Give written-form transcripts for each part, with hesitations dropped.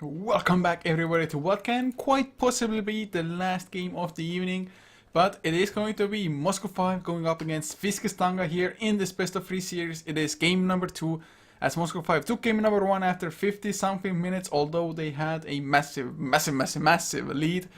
Welcome back everybody to what can quite possibly be the last game of the evening, but it is going to be Moscow 5 going up against Stanga here in this best of 3 series. It is game number 2 as Moscow 5 took game number 1 after 50 something minutes, although they had a massive lead.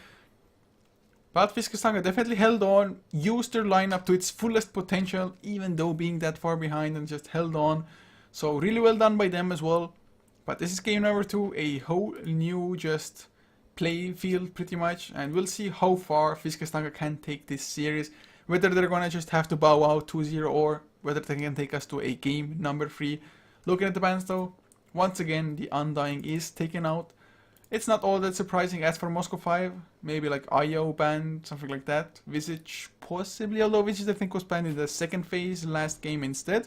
But Stanga definitely held on, used their lineup to its fullest potential, even though being that far behind, and just held on. So really well done by them as well. But this is game number 2, a whole new just play field pretty much, and we'll see how far Stanga can take this series, whether they're gonna just have to bow out 2-0 or whether they can take us to a game number 3. Looking at the bans though, once again the Undying is taken out. It's not all that surprising. As for Moscow 5, maybe like IO banned, something like that. Visage possibly, although Visage I think was banned in the second phase last game instead.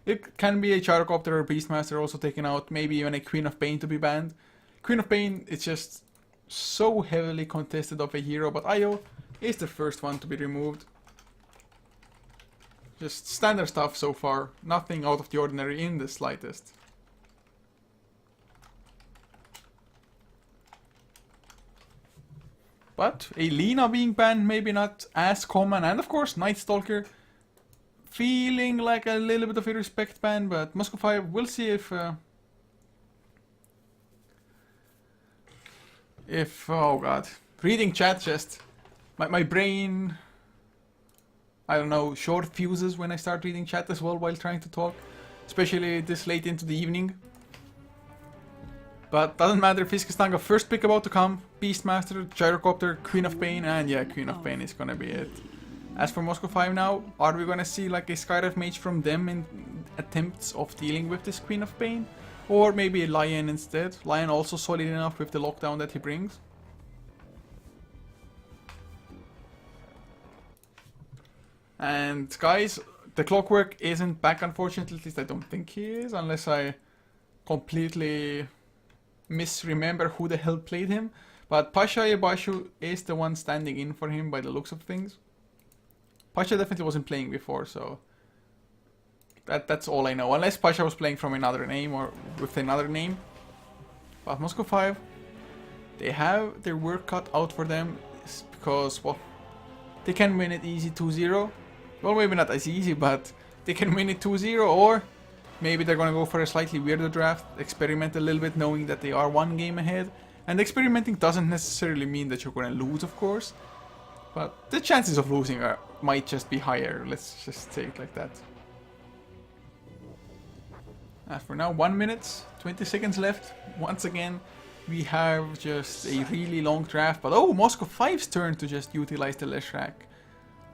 It can be a Gyrocopter or Beastmaster also taken out, maybe even a Queen of Pain to be banned. Queen of Pain is just so heavily contested of a hero, but IO is the first one to be removed. Just standard stuff so far, nothing out of the ordinary in the slightest. But a Lina being banned, maybe not as common, and of course Night Stalker feeling like a little bit of a respect ban, but Moscow 5, we'll see if oh god, reading chat just, my brain, I don't know, short fuses when I start reading chat as well while trying to talk, especially this late into the evening. But doesn't matter, Stanga first pick about to come, Beastmaster, Gyrocopter, Queen of Pain, and yeah, Queen of Pain is gonna be it. As for Moscow 5 now, are we gonna see like a Skydive Mage from them in attempts of dealing with this Queen of Pain? Or maybe a Lion instead? Lion also solid enough with the lockdown that he brings. And guys, the Clockwork isn't back unfortunately, at least I don't think he is, unless I completely misremember who the hell played him. But Pasha Yabashu is the one standing in for him by the looks of things. Pasha definitely wasn't playing before, so that's all I know. Unless Pasha was playing from another name or with another name. But Moscow 5, they have their work cut out for them because, well, they can win it easy 2-0. Well, maybe not as easy, but they can win it 2-0, or maybe they're gonna go for a slightly weirder draft, experiment a little bit knowing that they are one game ahead. And experimenting doesn't necessarily mean that you're gonna lose, of course. But the chances of losing might just be higher, let's just say it like that. As for now, 1 minute, 20 seconds left. Once again, we have just a really long draft, but oh, Moscow 5's turn to just utilize the Leshrac.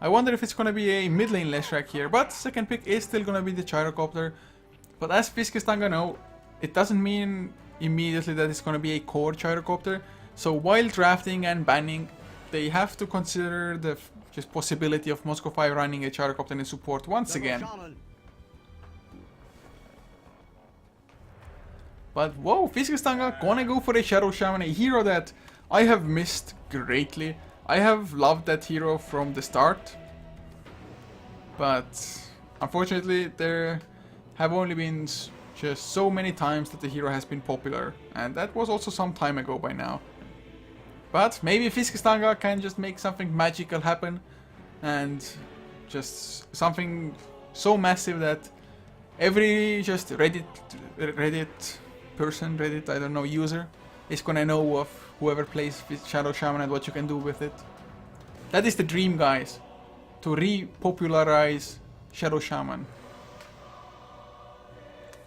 I wonder if it's gonna be a mid lane Leshrac here, but second pick is still gonna be the Gyrocopter. But as Stanga know, it doesn't mean immediately that it's gonna be a core Gyrocopter. So while drafting and banning, they have to consider the just possibility of Moscow 5 running a Gyrocopter in support once again. But whoa, Stanga gonna go for a Shadow Shaman, a hero that I have missed greatly. I have loved that hero from the start, but unfortunately there have only been just so many times that the hero has been popular, and that was also some time ago by now. But maybe Stanga can just make something magical happen, and just something so massive that every just Reddit person, I don't know, user is gonna know of whoever plays Shadow Shaman and what you can do with it. That is the dream, guys, to re-popularize Shadow Shaman.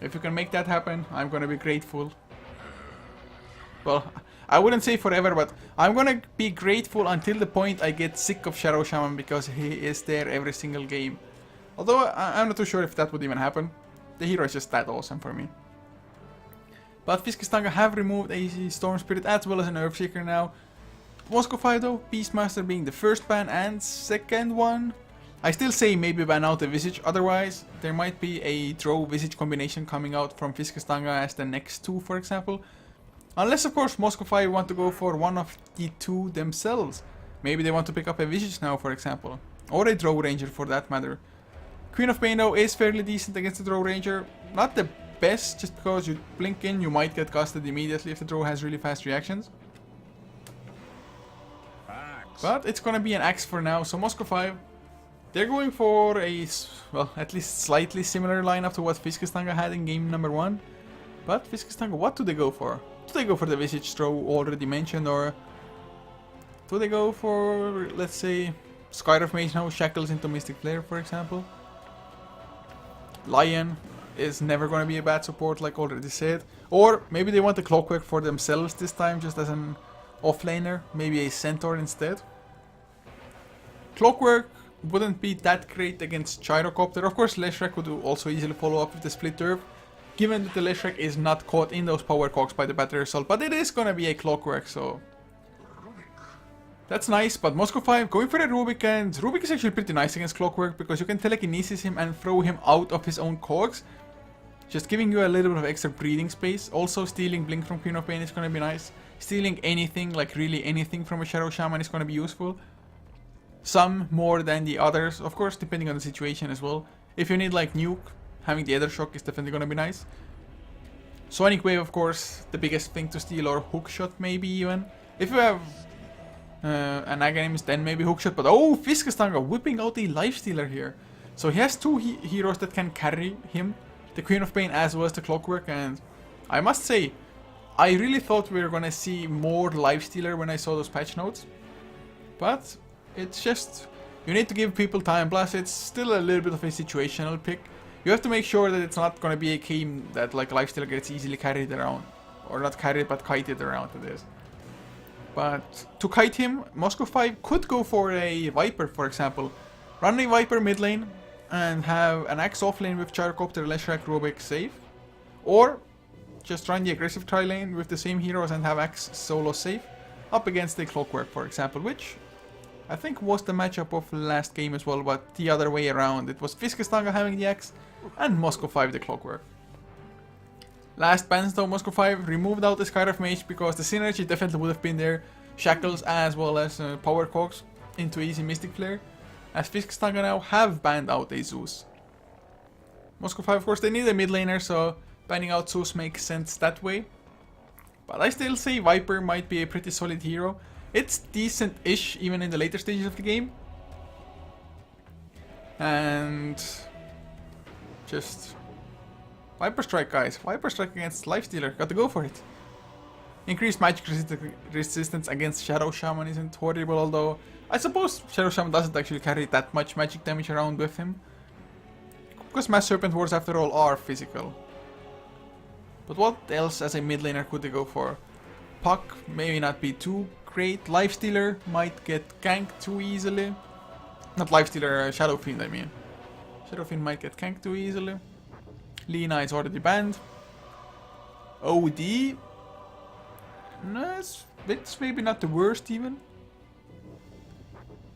If you can make that happen, I'm gonna be grateful. Well, I wouldn't say forever, but I'm gonna be grateful until the point I get sick of Shadow Shaman because he is there every single game. Although I'm not too sure if that would even happen. The hero is just that awesome for me. But Stanga have removed a Storm Spirit as well as an Earthshaker now. Moscow 5 though, Beastmaster being the first ban, and second one, I still say maybe ban out the Visage, otherwise there might be a Drow Visage combination coming out from Stanga as the next two, for example. Unless of course Moscow 5 want to go for one of the two themselves. Maybe they want to pick up a Visage now, for example. Or a Drow Ranger for that matter. Queen of Pain though is fairly decent against the Drow Ranger. Not the best, just because you blink in, you might get casted immediately if the throw has really fast reactions. But it's gonna be an axe for now, so Moscow 5, they're going for a, well, at least slightly similar lineup to what Stanga had in game number 1. But Stanga, what do they go for? Do they go for the Visage throw already mentioned, or do they go for, let's say, Sky of Mage now, Shackles into Mystic Flare, for example? Lion is never going to be a bad support, like already said. Or maybe they want the Clockwork for themselves this time, just as an offlaner. Maybe a Centaur instead. Clockwork wouldn't be that great against Gyrocopter. Of course, Leshrac would also easily follow up with the Split Turf, given that the Leshrac is not caught in those power cogs by the Battery Assault. But it is going to be a Clockwork, so that's nice. But Moscow 5 going for a Rubik, and Rubik is actually pretty nice against Clockwork because you can telekinesis him and throw him out of his own cogs, just giving you a little bit of extra breathing space. Also, stealing Blink from Queen of Pain is going to be nice. Stealing anything, like really anything from a Shadow Shaman is going to be useful. Some more than the others, of course, depending on the situation as well. If you need like Nuke, having the Ether Shock is definitely going to be nice. Sonic Wave, of course, the biggest thing to steal, or Hookshot maybe even. If you have an Aghanims, then maybe Hookshot, but oh, Stanga whipping out a Lifestealer here. So he has two heroes that can carry him, the Queen of Pain as well as the Clockwork, and I must say, I really thought we were gonna see more Lifestealer when I saw those patch notes. But it's just, you need to give people time, plus it's still a little bit of a situational pick. You have to make sure that it's not gonna be a game that like Lifestealer gets easily carried around. Or not carried, but kited around it is. But to kite him, Moscow 5 could go for a Viper, for example. Run a Viper mid lane and have an Axe off lane with Gyrocopter, Leshrac, Rubik safe. Or just run the aggressive tri lane with the same heroes and have Axe solo safe up against the Clockwork, for example, which I think was the matchup of last game as well, but the other way around. It was Stanga having the Axe and Moscow 5 the Clockwork. Last bans though, Moscow 5 removed out the Sky of Mage because the synergy definitely would have been there. Shackles as well as Power Cogs into easy Mystic Flare. As Stanga now have banned out a Zeus. Moscow 5, of course, they need a mid laner, so banning out Zeus makes sense that way. But I still say Viper might be a pretty solid hero. It's decent-ish even in the later stages of the game. And just Viper Strike, guys. Viper Strike against Lifestealer. Got to go for it. Increased magic resistance against Shadow Shaman isn't horrible, although I suppose Shadow Shaman doesn't actually carry that much magic damage around with him. Because Mass Serpent Wards, after all, are physical. But what else as a mid laner could they go for? Puck maybe not be too great. Lifestealer might get ganked too easily. Not Lifestealer, Shadow Fiend, I mean. Shadow Fiend might get ganked too easily. Lina is already banned. OD. No, it's maybe not the worst even.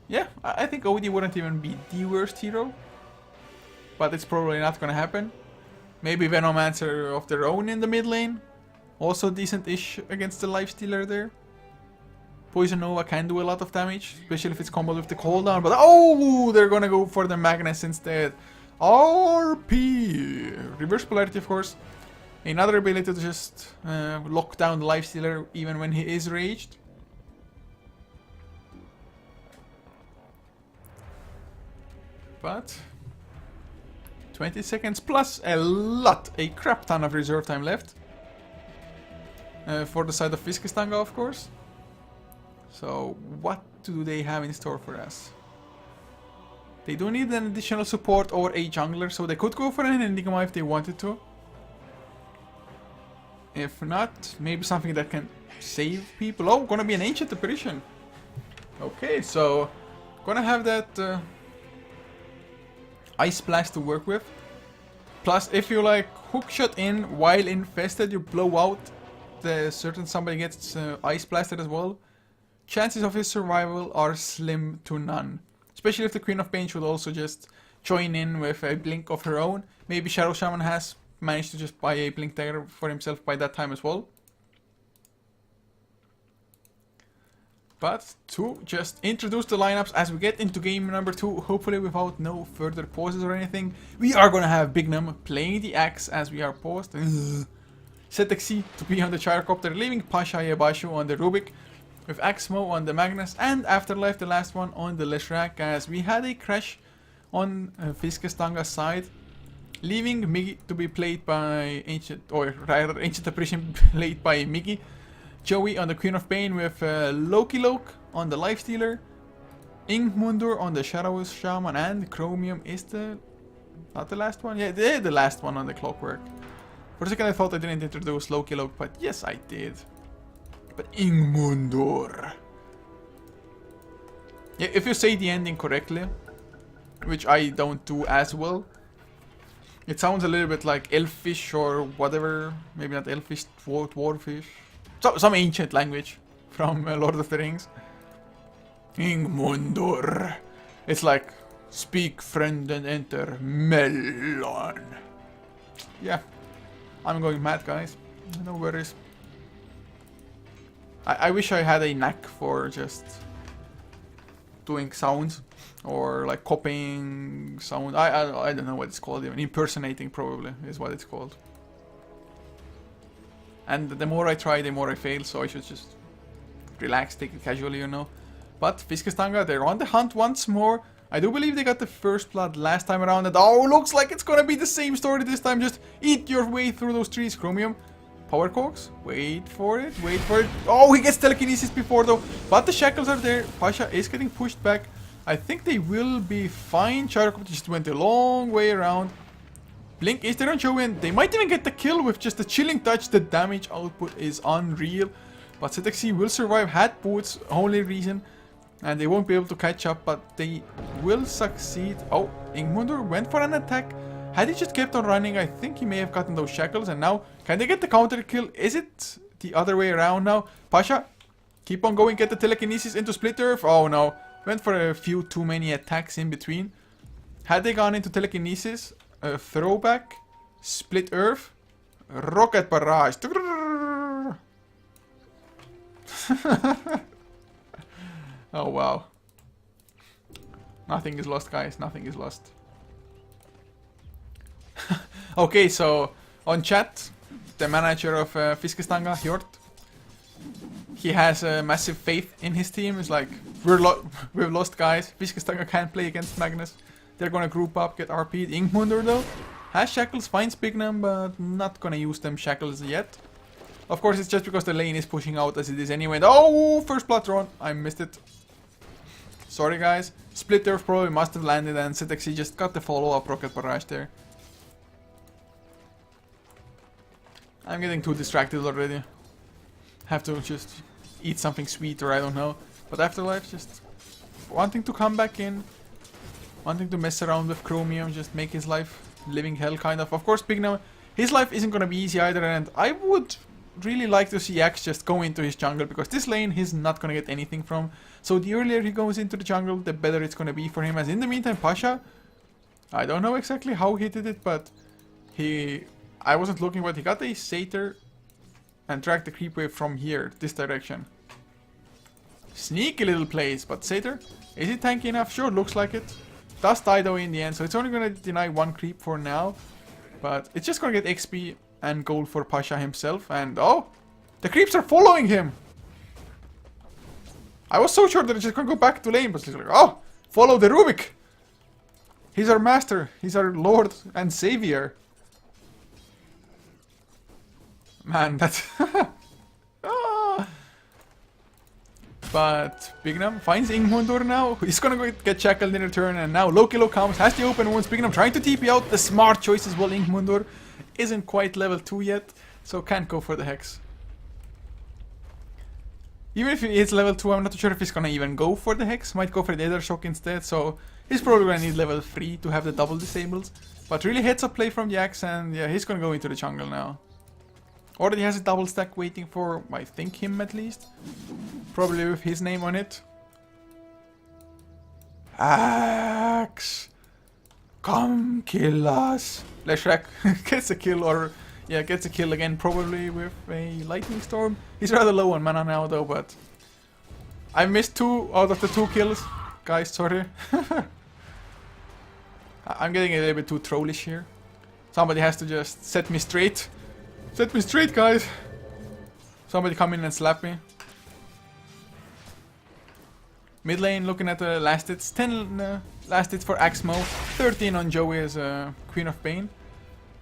Yeah, I think OD wouldn't even be the worst hero. But it's probably not gonna happen. Maybe Venomancer of their own in the mid lane. Also decent-ish against the Lifestealer there. Poison Nova can do a lot of damage, especially if it's comboed with the cooldown. But oh, they're gonna go for the Magnus instead. RP! Reverse Polarity, of course. Another ability to just lock down the Lifestealer even when he is raged. But 20 seconds plus a crap ton of reserve time left. For the side of Stanga, of course. So what do they have in store for us? They do need an additional support or a jungler, so they could go for an Enigma if they wanted to. If not, maybe something that can save people. Oh, gonna be an Ancient Apparition. Okay, so gonna have that Ice Blast to work with. Plus, if you like Hookshot in while infested, you blow out the certain somebody gets Ice Blasted as well. Chances of his survival are slim to none. Especially if the Queen of Pain should also just join in with a blink of her own. Maybe Shadow Shaman has managed to just buy a blink dagger for himself by that time as well. But to just introduce the lineups as we get into game number 2, hopefully without no further pauses or anything, we are gonna have Bignum playing the axe as we are paused. Setexi to be on the gyrocopter, leaving Pasha Yabashu on the Rubik, with Axmo on the Magnus, and Afterlife, the last one, on the Leshrak, as we had a crash on Stanga's side, leaving Miggy to be played by Ancient, or rather Ancient Apparition played by Miggy. Joey on the Queen of Pain with Loki Loke on the Lifestealer, Ingmundur on the Shadows Shaman, and Chromium is the... not the last one? Yeah, the last one on the Clockwork. For a second I thought I didn't introduce Loki Loke, but yes I did. But Ingmundur. Yeah, if you say the ending correctly, which I don't do as well, it sounds a little bit like Elfish or whatever. Maybe not Elfish, Dwarfish. Some ancient language from Lord of the Rings. Ingmundur. It's like, speak friend and enter melon. Yeah, I'm going mad, guys. No worries. I wish I had a knack for just doing sounds or like copying sound. I don't know what it's called even. Impersonating probably is what it's called. And the more I try, the more I fail, so I should just relax, take it casually, you know. But Stanga, they're on the hunt once more. I do believe they got the first blood last time around, and oh, looks like it's gonna be the same story this time. Just eat your way through those trees, Chromium. Power Cogs, wait for it, wait for it. Oh, he gets telekinesis before though, but the shackles are there. Pasha is getting pushed back. I think they will be fine. Gyrocopter just went a long way around. Blink is there on Joey, and they might even get the kill with just a chilling touch. The damage output is unreal. But Setexi will survive, had boots, only reason. And they won't be able to catch up, but they will succeed. Oh, Ingmundur went for an attack. Had he just kept on running, I think he may have gotten those shackles. And now, can they get the counter kill? Is it the other way around now? Pasha, keep on going, get the telekinesis into Split Earth. Oh no, went for a few too many attacks in between. Had they gone into telekinesis, throwback, Split Earth, Rocket Barrage. Oh wow. Nothing is lost, guys, nothing is lost. Okay, so on chat, the manager of Stanga, Hjort, he has massive faith in his team. It's like, we've lost, guys. Stanga can't play against Magnus. They're gonna group up, get RP'd. Ingmundur though has shackles, finds Bignum, but not gonna use them shackles yet. Of course, it's just because the lane is pushing out as it is anyway. And oh, first blood drawn. I missed it. Sorry, guys. Split Earth probably must have landed, and Setexi just got the follow-up Rocket Barrage there. I'm getting too distracted already. Have to just eat something sweet or I don't know. But Afterlife just wanting to come back in. Wanting to mess around with Chromium, just make his life living hell kind of. Of course, Bignum, his life isn't gonna be easy either, and I would really like to see Axe just go into his jungle, because this lane he's not gonna get anything from. So the earlier he goes into the jungle, the better it's gonna be for him. As in the meantime, Pasha, I don't know exactly how he did it, but I wasn't looking, but he got a Satyr and dragged the creep wave from here, this direction. Sneaky little plays, but Satyr, is he tanky enough? Sure, looks like it. Does die though in the end, so it's only gonna deny one creep for now. But it's just gonna get XP and gold for Pasha himself, and oh! The creeps are following him! I was so sure that it's just gonna go back to lane, but he's like, oh! Follow the Rubik! He's our master, he's our lord and savior. Man, that's... ah. But Bignum finds Ingmundur now. He's gonna go get shackled in return, and now Loki comes, has the open wounds. Bignum trying to TP out. The smart choice as well. Ingmundur isn't quite level 2 yet, so can't go for the Hex. Even if he is level 2, I'm not sure if he's gonna even go for the Hex. Might go for the Ether Shock instead, so he's probably gonna need level 3 to have the double disables. But really heads up play from the Axe, and yeah, he's gonna go into the jungle now. Already has a double stack waiting for, I think, him at least. Probably with his name on it. Axe! Come kill us! Leshrak gets a kill, or yeah, gets a kill again, probably with a lightning storm. He's rather low on mana now though, but I missed 2 out of the 2 kills. Guys, sorry. I'm getting a little bit too trollish here. Somebody has to just set me straight. Set me straight, guys. Somebody come in and slap me. Mid lane looking at the last hits. 10 last hits for Axmo. 13 on Joey as Queen of Pain.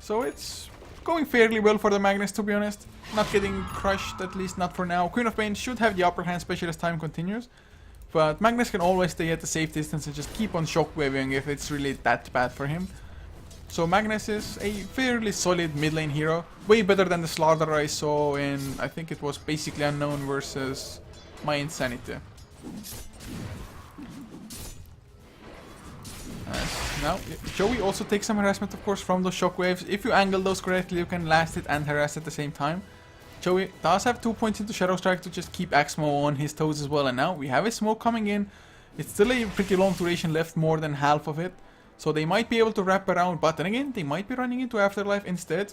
So it's going fairly well for the Magnus, to be honest. Not getting crushed, at least not for now. Queen of Pain should have the upper hand, especially as time continues. But Magnus can always stay at a safe distance and just keep on shockwaving if it's really that bad for him. So Magnus is a fairly solid mid lane hero. Way better than the Slaughter I saw in, I think it was basically Unknown versus my Insanity. Now, Joey also takes some harassment, of course, from those shockwaves. If you angle those correctly, you can last it and harass at the same time. Joey does have 2 points into Shadow Strike to just keep Axmo on his toes as well. And now we have a smoke coming in. It's still a pretty long duration left, more than half of it. So they might be able to wrap around, but then again, they might be running into Afterlife instead.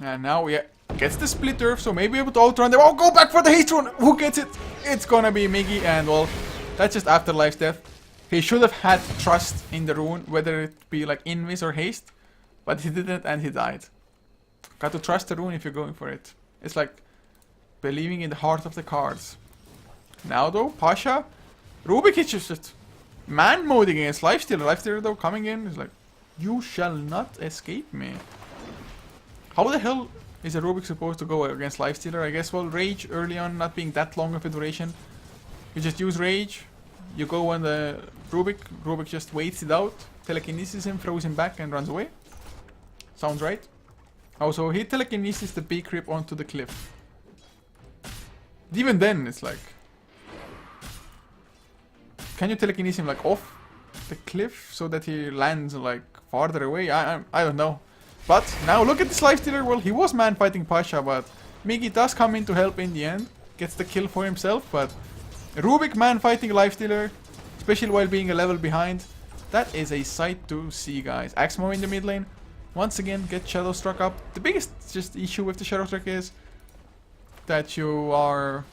And now we gets the split earth, so maybe able to outrun them. Oh, go back for the haste rune! Who gets it? It's gonna be Miggy, and well, that's just Afterlife's death. He should have had trust in the rune, whether it be like Invis or haste. But he didn't, and he died. Got to trust the rune if you're going for it. It's like believing in the heart of the cards. Now though, Pasha, Rubik is just man mode against Lifestealer. Lifestealer though coming in is like, you shall not escape me. How the hell is a Rubik supposed to go against Lifestealer? I guess, well, Rage early on not being that long of a duration. You just use Rage, you go on the Rubik, Rubik just waits it out, telekinesis him, throws him back and runs away. Sounds right. Also, he telekinesis the big creep onto the cliff. Even then, it's like, can you telekinesis him like off the cliff so that he lands like farther away? I don't know. But now look at this Lifestealer. Well, he was man fighting Pasha, but Miggy does come in to help in the end. Gets the kill for himself, but Rubik man fighting Lifestealer, especially while being a level behind. That is a sight to see, guys. Axmo in the mid lane. Once again, get Shadow Struck up. The biggest just issue with the Shadow Struck is that you are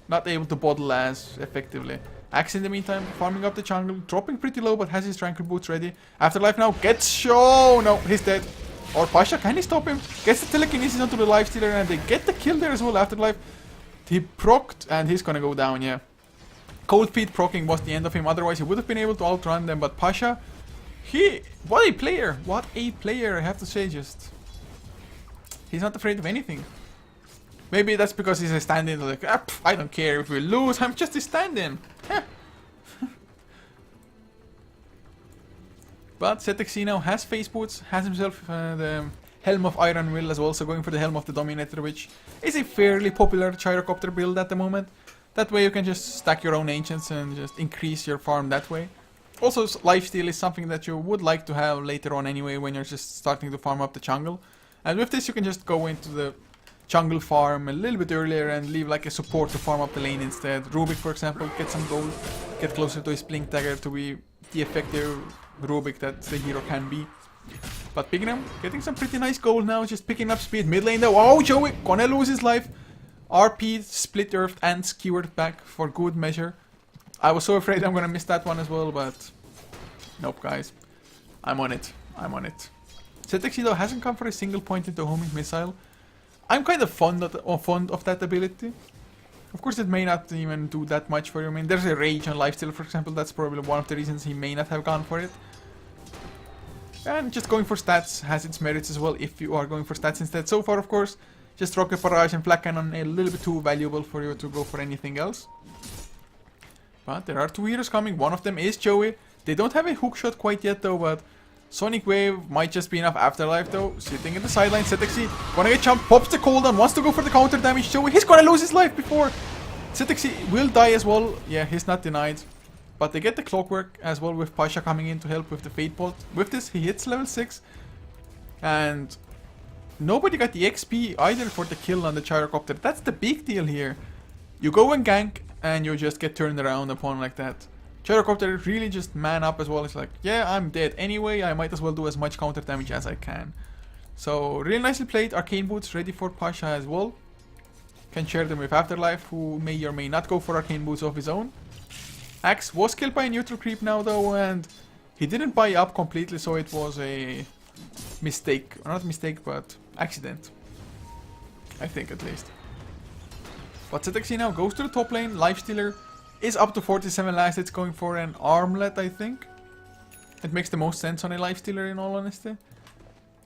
not able to bottle as effectively. Axe in the meantime, farming up the jungle, dropping pretty low, but has his Tranquil Boots ready. Afterlife now gets show. No, he's dead. Or Pasha, can he stop him? Gets the telekinesis onto the Lifestealer, and they get the kill there as well. Afterlife, he procced, and he's gonna go down, yeah. Cold Feet proccing was the end of him, otherwise he would have been able to outrun them, but Pasha, what a player! What a player, I have to say, just. He's not afraid of anything. Maybe that's because he's a stand-in, like, I don't care if we lose, I'm just a stand-in. But Setexino has face boots, has himself the Helm of Iron Will as well, so going for the Helm of the Dominator, which is a fairly popular Gyrocopter build at the moment. That way you can just stack your own Ancients and just increase your farm that way. Also, lifesteal is something that you would like to have later on anyway when you're just starting to farm up the jungle. And with this you can just go into the jungle farm a little bit earlier and leave like a support to farm up the lane instead. Rubik, for example, get some gold, get closer to his Blink Dagger to be the effective Rubik that the hero can be. But Pignum getting some pretty nice gold now, just picking up speed. Mid lane though, oh, Joey gonna lose his life. RP, Split Earth and Skewered back for good measure. I was so afraid I'm gonna miss that one as well, but nope, guys. I'm on it. I'm on it. Setexi though hasn't come for a single point into homing missile. I'm kind of fond of that ability. Of course, it may not even do that much for you. I mean, there's a Rage on Lifesteal, for example. That's probably one of the reasons he may not have gone for it. And just going for stats has its merits as well if you are going for stats instead. So far, of course, just Rocket Barrage and Flak Cannon a little bit too valuable for you to go for anything else. But there are two heroes coming. One of them is Joey. They don't have a hook shot quite yet though, but Sonic Wave might just be enough. Afterlife though, sitting in the sideline. Setexi gonna get jumped, pops the cooldown, wants to go for the counter damage. Joey, he's gonna lose his life before. Setexi will die as well. Yeah, he's not denied. But they get the Clockwork as well with Pasha coming in to help with the Fate Bolt. With this, he hits level 6. And nobody got the XP either for the kill on the Gyrocopter. That's the big deal here. You go and gank, and you just get turned around upon like that. Gyrocopter really just man up as well. It's like, yeah, I'm dead anyway. I might as well do as much counter damage as I can. So, really nicely played. Arcane Boots ready for Pasha as well. Can share them with Afterlife, who may or may not go for arcane boots of his own. Axe was killed by a neutral creep now though, and he didn't buy up completely, so it was a mistake. Not mistake, but accident. I think at least. But ZXC now goes to the top lane. Lifestealer is up to 47 last. It's going for an armlet, I think. It makes the most sense on a Lifestealer in all honesty.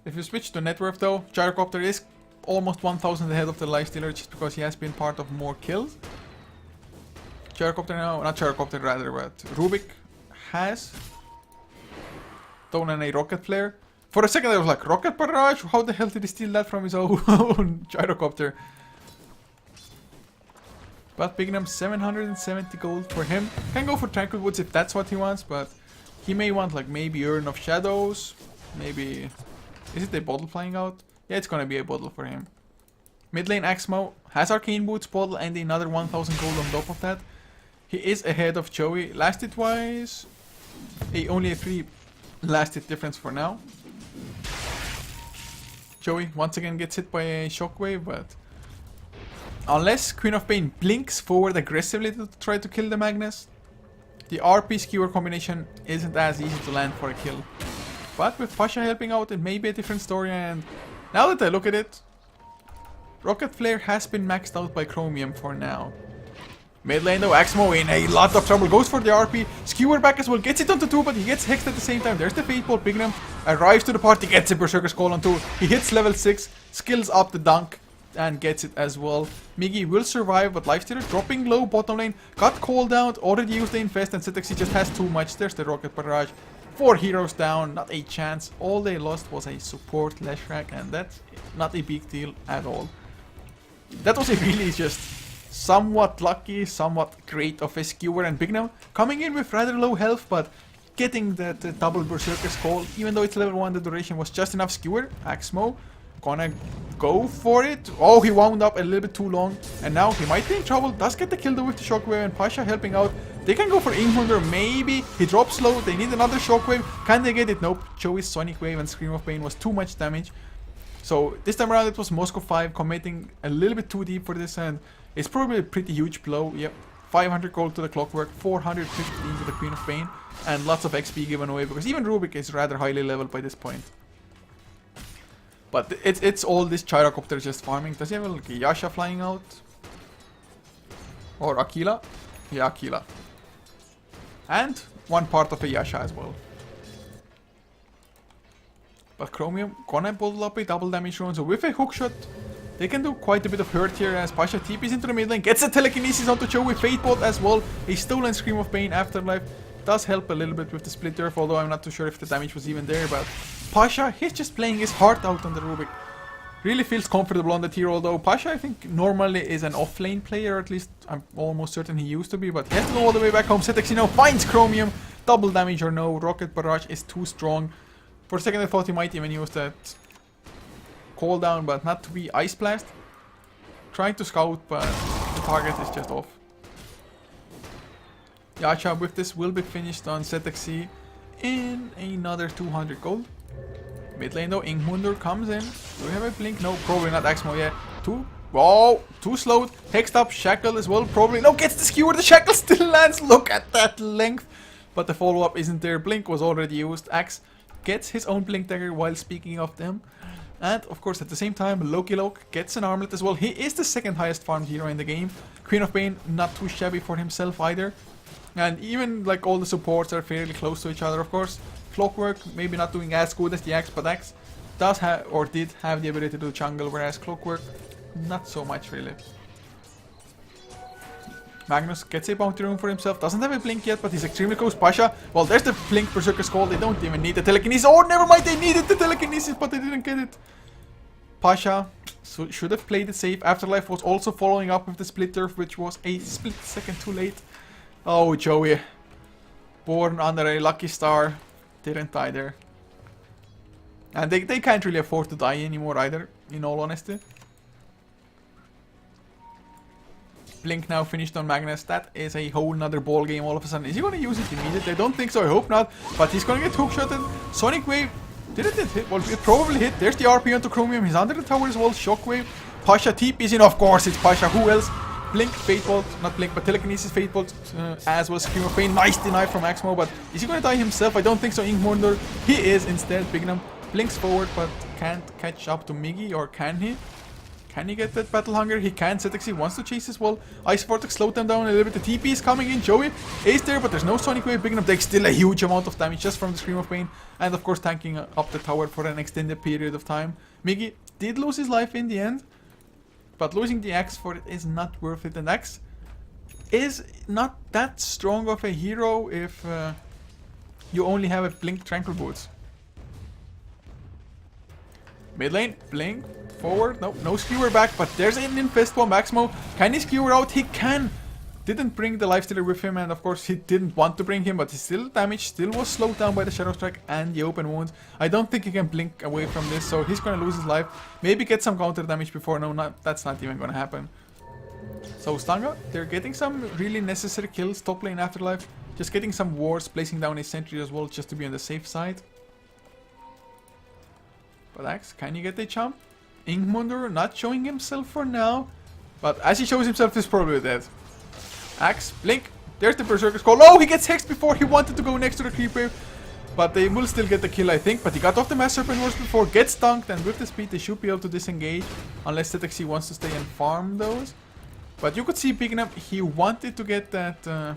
If you switch to net worth though, Gyrocopter is almost 1000 ahead of the Lifestealer just because he has been part of more kills. Gyrocopter now, not Gyrocopter rather, but Rubik has thrown in a rocket flare. For a second I was like, rocket barrage? How the hell did he steal that from his own Gyrocopter? But Bignum, 770 gold for him. Can go for Tranquil Woods if that's what he wants, but he may want like maybe Urn of Shadows. Maybe... Is it a bottle flying out? Yeah, it's gonna be a bottle for him. Mid lane Axmo has Arcane Boots, bottle, and another 1000 gold on top of that. He is ahead of Joey. Lasted wise, only a 3 lasted difference for now. Joey once again gets hit by a shockwave, but unless Queen of Pain blinks forward aggressively to try to kill the Magnus, the RP skewer combination isn't as easy to land for a kill. But with Pasha helping out, it may be a different story, and now that I look at it, Rocket Flare has been maxed out by Chromium for now. Mid lane though, Axmo in a lot of trouble, goes for the RP, Skewer back as well, gets it onto 2, but he gets hexed at the same time. There's the Fate Bolt, Bignum arrives to the party, gets a Berserker's Call on 2, he hits level 6, skills up the dunk, and gets it as well. Miggy will survive, but Lifestealer dropping low bottom lane, got called out, already used the Infest, and ZXC just has too much. There's the Rocket Barrage. 4 heroes down, not a chance. All they lost was a support Leshrac, and that's not a big deal at all. That was a really just somewhat lucky, somewhat great of a Skewer, and Bignum coming in with rather low health, but getting that double Berserker's Call. Even though it's level 1, the duration was just enough. Skewer, Axmo, gonna go for it. Oh, he wound up a little bit too long, and now he might be in trouble. Does get the kill though with the Shockwave, and Pasha helping out. They can go for Inhunder, maybe. He drops low, they need another Shockwave. Can they get it? Nope. Joey's Sonic Wave and Scream of Pain was too much damage. So this time around it was Moscow 5 committing a little bit too deep for this, and it's probably a pretty huge blow. Yep. 500 gold to the Clockwork, 415 to the Queen of Pain, and lots of XP given away because even Rubik is rather highly leveled by this point. But it's all this Gyrocopter just farming. Does he have like a Yasha flying out? Or Aquila? Yeah, Aquila. And one part of a Yasha as well. But Chromium gonna bottle up a double damage rune, so with a hookshot they can do quite a bit of hurt here as Pasha TPs into the mid lane, gets a telekinesis onto Joe with Fate Bolt as well. A stolen Scream of Pain Afterlife does help a little bit with the split turf, although I'm not too sure if the damage was even there. But Pasha, he's just playing his heart out on the Rubik. Really feels comfortable on the tier, although Pasha I think normally is an off-lane player, or at least I'm almost certain he used to be, but he has to go all the way back home. ZXC now finds Chromium, double damage or no, Rocket Barrage is too strong. For a second I thought he might even use that call down, but not to be Ice Blast. Trying to scout, but the target is just off. Yasha with this will be finished on ZXC in another 200 gold. Mid lane though, Inkmunder comes in. Do we have a blink? No, probably not. Axmo, yeah. Whoa, too slowed. Hexed up, Shackle as well, probably. No, gets the Skewer, the Shackle still lands. Look at that length. But the follow-up isn't there. Blink was already used. Axe gets his own Blink Dagger while speaking of them. And of course at the same time, Loki Loke gets an armlet as well. He is the second highest farmed hero in the game. Queen of Pain, not too shabby for himself either. And even like all the supports are fairly close to each other, of course. Clockwork maybe not doing as good as the Axe, but Axe does have, or did have, the ability to do jungle, whereas Clockwork not so much really. Magnus gets a bounty rune for himself, doesn't have a blink yet, but he's extremely close. Pasha, well, there's the blink Berserker's Call, they don't even need the telekinesis. Oh, never mind, they needed the telekinesis, but they didn't get it. Pasha should have played it safe. Afterlife was also following up with the split turf, which was a split second too late. Oh, Joey, born under a lucky star, didn't die there. And they can't really afford to die anymore either, in all honesty. Blink now finished on Magnus. That is a whole nother ball game all of a sudden. Is he going to use it immediately? I don't think so. I hope not. But he's going to get hookshotted. Sonic Wave. Did it hit? Well, it probably hit. There's the RP onto Chromium. He's under the tower as well. Shockwave. Pasha TP's in, of course, it's Pasha. Who else? Blink, Fate Bolt, not Blink, but Telekinesis, Fate Bolt, as well as Scream of Pain. Nice deny from Axmo, but is he gonna die himself? I don't think so. Ink Murder, he is instead. Bignum blinks forward, but can't catch up to Miggy, or can he? Can he get that Battle Hunger? He can. Zetaxi wants to chase as well. Ice Vortex slowed them down a little bit. The TP is coming in. Joey is there, but there's no Sonic Wave. Bignum takes still a huge amount of damage just from the Scream of Pain, and of course tanking up the tower for an extended period of time. Miggy did lose his life in the end, but losing the Axe for it is not worth it. And Axe is not that strong of a hero if you only have a Blink Tranquil Boots. Mid lane, Blink, forward, nope, no skewer back, but there's an Infest Bomb. Axmo, can he skewer out? He can! Didn't bring the Lifestealer with him, and of course he didn't want to bring him, but his still damage still was slowed down by the Shadow Strike and the open wounds. I don't think he can blink away from this, so he's gonna lose his life. Maybe get some counter damage before, that's not even gonna happen. So Stanga, they're getting some really necessary kills, top lane Afterlife, just getting some wards, placing down a sentry as well, just to be on the safe side. But Axe, can you get the jump? Inkmunder not showing himself for now, but as he shows himself, he's probably dead. Axe, blink, there's the Berserker's Call. Oh, he gets hexed before he wanted to go next to the creep wave, but they will still get the kill, I think. But he got off the Mass Serpent Wars before, gets dunked, and with the speed they should be able to disengage, unless ZXC wants to stay and farm those. But you could see Bignum, he wanted to get that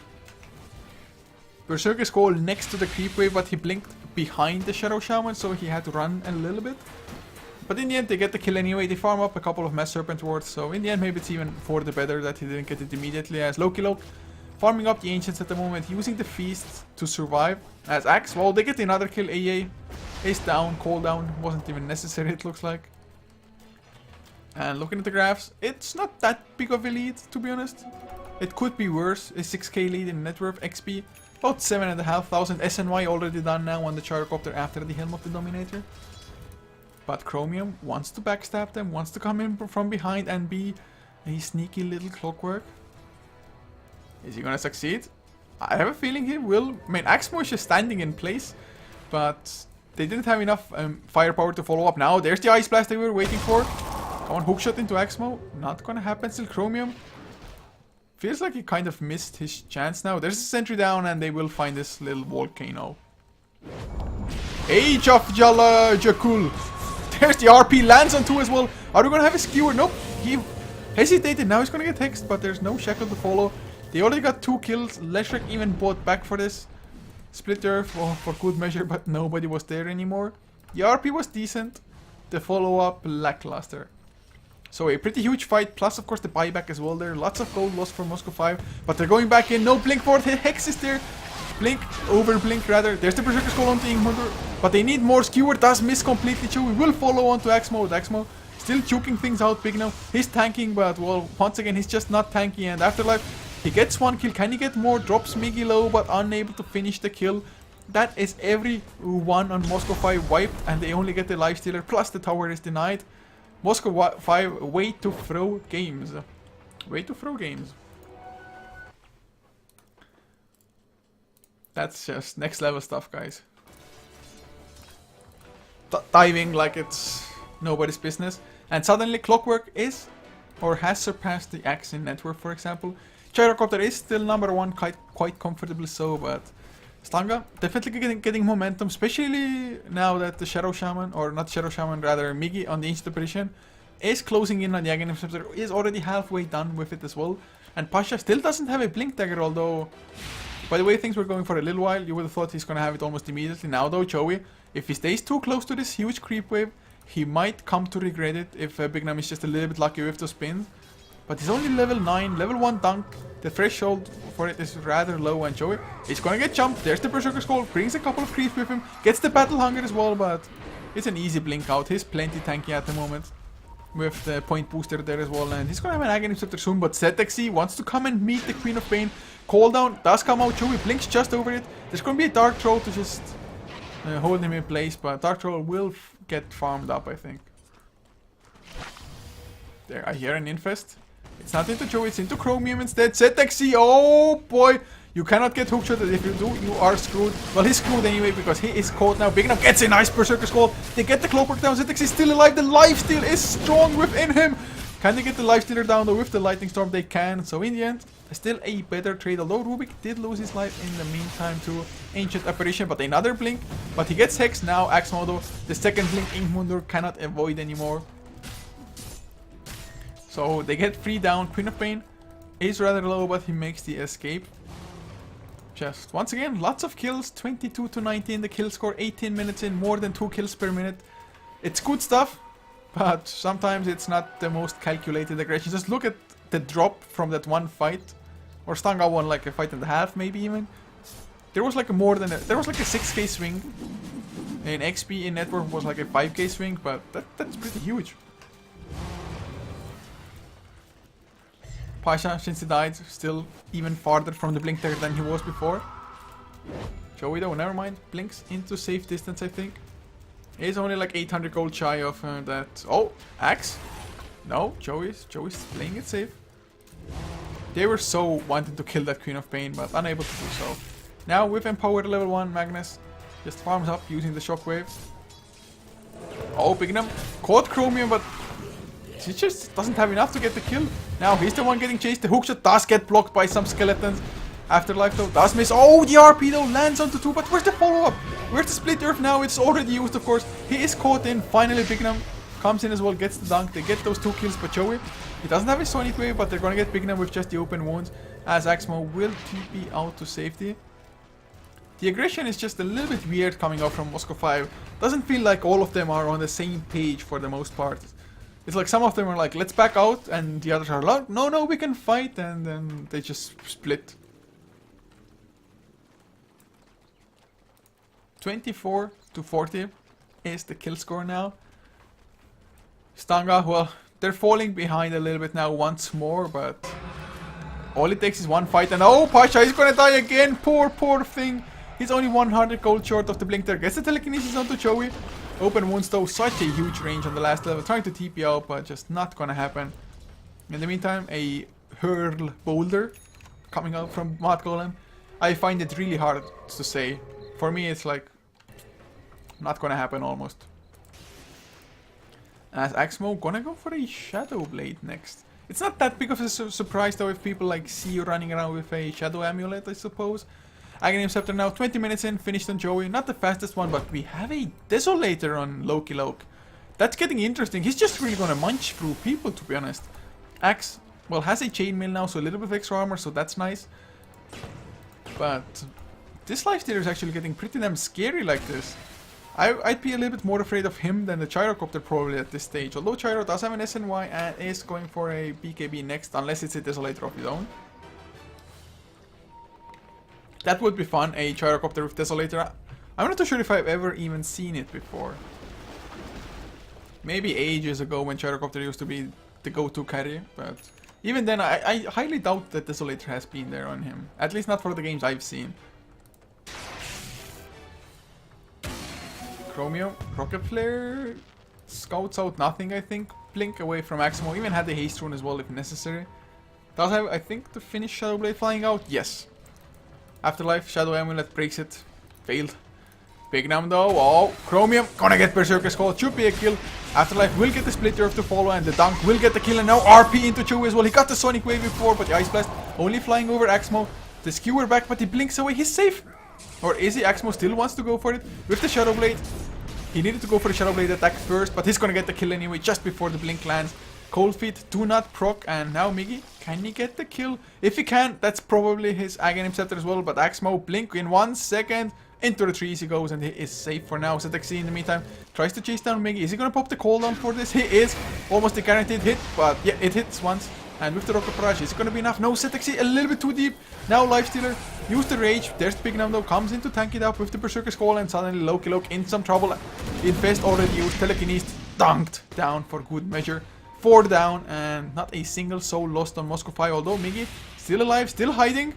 Berserker's Call next to the creep wave, but he blinked behind the Shadow Shaman, so he had to run a little bit. But in the end, they get the kill anyway. They farm up a couple of Mass Serpent wards, so in the end, maybe it's even for the better that he didn't get it immediately. As Loki farming up the Ancients at the moment, using the Feast to survive. As Axe, well, they get another kill. AA is down, cooldown wasn't even necessary, it looks like. And looking at the graphs, it's not that big of a lead, to be honest. It could be worse. A 6k lead in net worth, XP. About 7,500 SNY already done now on the Gyrocopter after the Helm of the Dominator. But Chromium wants to backstab them, wants to come in from behind and be a sneaky little Clockwork. Is he gonna succeed? I have a feeling he will. I mean, Axmo is just standing in place, but they didn't have enough firepower to follow up. Now there's the Ice Blast they were waiting for. Come on, hookshot into Axmo. Not gonna happen. Still Chromium. Feels like he kind of missed his chance now. There's a sentry down and they will find this little volcano. Age of Jakul. There's the RP, lands on 2 as well. Are we gonna have a skewer? Nope. He hesitated. Now he's gonna get hexed, but there's no shackle to follow. They already got 2 kills. Leshrac even bought back for this. Splitter for good measure, but nobody was there anymore. The RP was decent. The follow-up, lackluster. So a pretty huge fight, plus of course the buyback as well there. Lots of gold lost for Moscow 5, but they're going back in. No blink for it. Hex is there. Blink, over blink rather. There's the Berserker's Call onto Inkmunder, but they need more. Skewer does miss completely too. We will follow on to Axmo. Axmo still choking things out big now. He's tanking, but well, once again, he's just not tanky. And Afterlife, he gets 1 kill. Can he get more? Drops Miggy low, but unable to finish the kill. That is every one on Moscow 5 wiped, and they only get the Lifestealer, plus the tower is denied. Moscow 5, way to throw games. Way to throw games. That's just next level stuff, guys. Diving like it's nobody's business. And suddenly Clockwork is, or has surpassed the Axe in net worth, for example. Gyrocopter is still number 1, quite comfortably so, but Stanga definitely getting momentum, especially now that the Shadow Shaman, or not Shadow Shaman, rather Miggy on the Ancient Apparition is closing in on the Aghanim Scepter, is already halfway done with it as well. And Pasha still doesn't have a Blink Dagger, although by the way things were going for a little while, you would have thought he's gonna have it almost immediately. Now though, Joey, if he stays too close to this huge creep wave, he might come to regret it if Bignam is just a little bit lucky with the spins. But he's only level 9, level 1 dunk. The threshold for it is rather low, and Joey is gonna get jumped. There's the Berserker's Call, brings a couple of creeps with him, gets the Battle Hunger as well, but it's an easy blink out. He's plenty tanky at the moment, with the point booster there as well, and he's gonna have an Aghanim Scepter soon, but ZXC wants to come and meet the Queen of Pain. Call down does come out, Joey blinks just over it. There's gonna be a Dark Troll to just hold him in place, but Dark Troll will get farmed up, I think. There, I hear an Infest. It's not into Joey, it's into Chromium instead. ZXC, oh boy! You cannot get hookshot, if you do, you are screwed. Well, he's screwed anyway, because he is caught now. Big enough, gets a nice Berserker's Call. They get the Clockwork down, ZXC is still alive, the lifesteal is strong within him. Can they get the lifestealer down though with the lightning storm? They can. So in the end, still a better trade. Although Rubik did lose his life in the meantime to Ancient Apparition, but another blink. But he gets Hex now. Axmodo, the second blink Inkmundur cannot avoid anymore. So they get 3 down. Queen of Pain is rather low, but he makes the escape. Just once again, lots of kills. 22 to 19 the kill score. 18 minutes in, more than 2 kills per minute. It's good stuff, but sometimes it's not the most calculated aggression. Just look at the drop from that one fight. Or Stanga won like a fight and a half, maybe even. There was like a more than there was like a 6k swing. In XP in network was like a 5k swing, but that's pretty huge. Pasha, since he died, still even farther from the blink tag than he was before. Joey though, never mind, blinks into safe distance, I think. He's only like 800 gold shy of that. Oh, Axe? No, Joey's playing it safe. They were so wanting to kill that Queen of Pain, but unable to do so. Now with Empower level 1, Magnus just farms up using the Shockwave. Oh, Bignum caught Chromium, but he just doesn't have enough to get the kill. Now he's the one getting chased. The hookshot does get blocked by some skeletons. Afterlife though does miss. Oh, the RP though lands onto 2, but where's the follow-up? Where's the split earth now? It's already used, of course. He is caught in. Finally, Bignum comes in as well, gets the dunk. They get those 2 kills, but Joey, he doesn't have his Sonic Wave, but they're gonna get Bignum with just the open wounds, as Axmo will TP out to safety. The aggression is just a little bit weird coming out from Moscow 5. Doesn't feel like all of them are on the same page for the most part. It's like some of them are like, let's back out, and the others are like, no, we can fight, and then they just split. 24 to 40 is the kill score now. Stanga, well, they're falling behind a little bit now once more, but all it takes is one fight, and oh, Pasha is gonna die again. Poor thing. He's only 100 gold short of the blink there. Gets the telekinesis onto Joey. Open wounds though, such a huge range on the last level. Trying to TP out, but just not gonna happen. In the meantime, a hurl boulder coming out from Mod Golem. I find it really hard to say. For me, it's like not gonna happen almost. As Axmo gonna go for a Shadow Blade next. It's not that big of a surprise though if people like see you running around with a Shadow Amulet, I suppose. Aghanim Scepter now, 20 minutes in, finished on Joey. Not the fastest one, but we have a Desolator on Loki Loke. That's getting interesting. He's just really gonna munch through people, to be honest. Axe, well, has a Chainmail now, so a little bit of extra armor, so that's nice. But this lifestealer is actually getting pretty damn scary like this. I'd be a little bit more afraid of him than the Gyrocopter probably at this stage. Although Gyro does have an SNY and is going for a BKB next, unless it's a Desolator of his own. That would be fun, a Gyrocopter with Desolator. I'm not too sure if I've ever even seen it before. Maybe ages ago when Gyrocopter used to be the go-to carry, but even then I highly doubt that Desolator has been there on him. At least not for the games I've seen. Chromio, Rocket Flare scouts out nothing, I think. Blink away from Axmo, even had the Haste Rune as well if necessary. Does have, I think, the finish Shadow Blade flying out? Yes. Afterlife, Shadow Amulet breaks it. Failed. Big Nam though. Oh, Chromium gonna get Berserker's Call. Should be a kill. Afterlife will get the Split Earth to follow, and the Dunk will get the kill. And now RP into Joey as well. He got the Sonic Wave before, but the Ice Blast only flying over Axmo. The Skewer back, but he blinks away. He's safe. Or is he? Axmo still wants to go for it with the Shadow Blade. He needed to go for the Shadow Blade attack first, but he's gonna get the kill anyway just before the blink lands. Cold Feet do not proc, and now Miggy, can he get the kill? If he can, that's probably his Aghanim Scepter as well, but Axmo blink in 1 second. Into the trees he goes, and he is safe for now. Setexi in the meantime tries to chase down Miggy. Is he gonna pop the cooldown for this? He is. Almost a guaranteed hit, but yeah, it hits once. And with the Rocket Barrage, is it gonna be enough? No, Setexi a little bit too deep. Now Lifestealer, use the Rage. There's Big Nam though, comes in to tank it up with the Berserker's Call, and suddenly Loki Loke in some trouble. Infest already used, Telekinesis dunked down for good measure. 4 down, and not a single soul lost on Moscow 5, although Miggy, still alive, still hiding,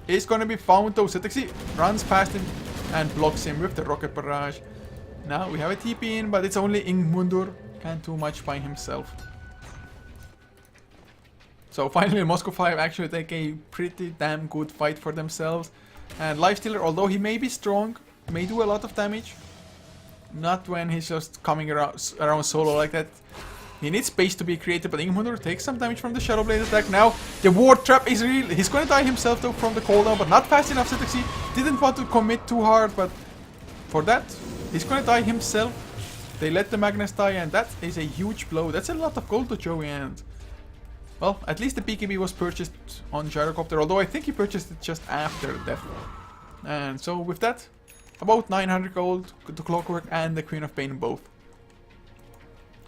is gonna be found though. Setexi runs past him and blocks him with the Rocket Barrage. Now we have a TP in, but it's only Inkmundur, can't do much by himself. So finally Moscow 5 actually take a pretty damn good fight for themselves. And Lifestealer, although he may be strong, may do a lot of damage. Not when he's just coming around solo like that. He needs space to be creative, but Ingmundur takes some damage from the Shadow Blade attack. Now, the ward trap is real. He's gonna die himself though from the cooldown, but not fast enough. ZXC didn't want to commit too hard, but for that, he's gonna die himself. They let the Magnus die, and that is a huge blow. That's a lot of gold to Joey, and well, at least the BKB was purchased on Gyrocopter, although I think he purchased it just after death. And so with that, about 900 gold, the Clockwork and the Queen of Pain both.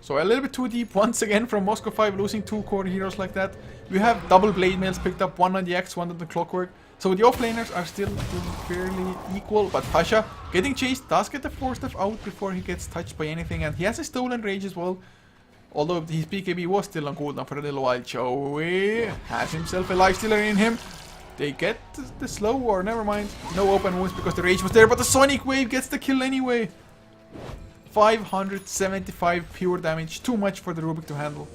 So a little bit too deep once again from Moscow 5, losing 2 core heroes like that. We have double blade mails picked up, one on the X, one on the Clockwork. So the offlaners are still doing fairly equal, but Pasha getting chased does get the 4-step out before he gets touched by anything, and he has a stolen rage as well. Although his BKB was still on cooldown for a little while. Joey has himself a lifestealer in him. They get the slow, or never mind, no open wounds because the rage was there, but the Sonic Wave gets the kill anyway. 575 pure damage, too much for the Rubik to handle.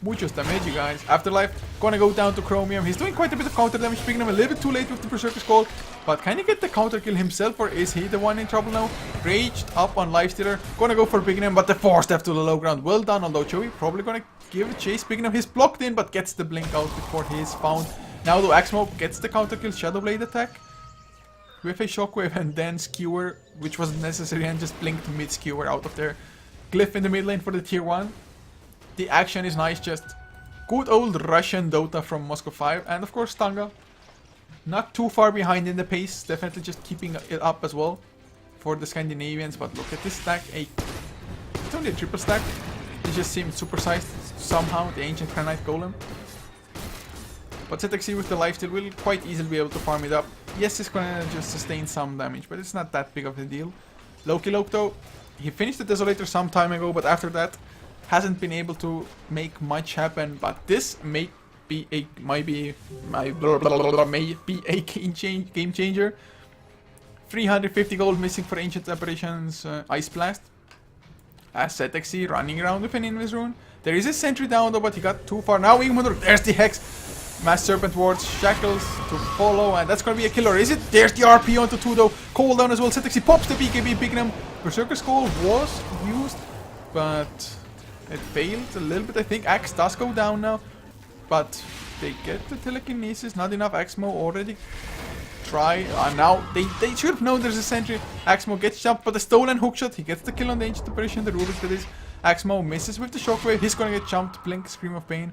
Muchos damage, you guys. Afterlife gonna go down to Chromium. He's doing quite a bit of counter damage, picking him a little bit too late with the Berserker's Call. But can he get the counter kill himself, or is he the one in trouble now? Raged up on Lifestealer, gonna go for Bigginham, but the 4-step to the low ground. Well done, although Joey probably gonna give a chase. Bigginham, he's blocked in, but gets the blink out before he is found. Now though, Axmo gets the counter kill Shadow Blade attack with a Shockwave, and then Skewer, which wasn't necessary, and just blinked mid Skewer out of there. Glyph in the mid lane for the tier 1. The action is nice, just good old Russian Dota from Moscow 5, and of course Stanga. Not too far behind in the pace, definitely just keeping it up as well for the Scandinavians, but look at this stack, it's only a triple stack. It just seemed supersized somehow, the Ancient Granite Golem. But ZXC with the lifesteal will quite easily be able to farm it up. Yes, it's gonna just sustain some damage, but it's not that big of a deal. Loki Loke though, he finished the Desolator some time ago, but after that hasn't been able to make much happen. But this may be a game changer. 350 gold missing for Ancient Apparitions Ice Blast. As ZXC running around with an Invis Rune. There is a sentry down though, but he got too far. Now Ingmundur, there's the Hex. Mass Serpent Wards, Shackles to follow, and that's gonna be a killer, is it? There's the RP onto 2 though. Cooldown as well. ZXC pops the BKB, picking him. Berserker's Call was used, but it failed a little bit, I think. Axe does go down now, but they get the telekinesis. Not enough. Axmo already try. Now they should have known there's a sentry. Axmo gets jumped, but the stolen hookshot. He gets the kill on the Ancient Apparition, the Rubik that is. Axmo misses with the Shockwave. He's gonna get jumped. Blink, Scream of Pain.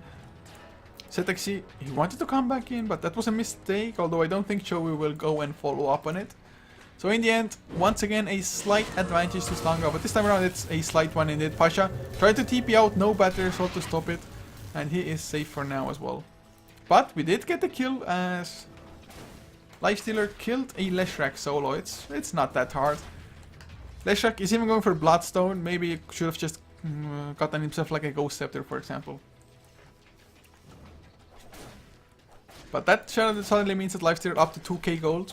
ZXC, he wanted to come back in, but that was a mistake, although I don't think Joey will go and follow up on it. So in the end, once again, a slight advantage to Stanga, but this time around it's a slight one indeed. Pasha tried to TP out, no battery assault to stop it, and he is safe for now as well. But we did get the kill as Lifestealer killed a Leshrac solo. It's not that hard. Leshrac is even going for Bloodstone. Maybe he should have just gotten himself like a Ghost Scepter, for example. But that suddenly means that Lifestealer up to 2k gold.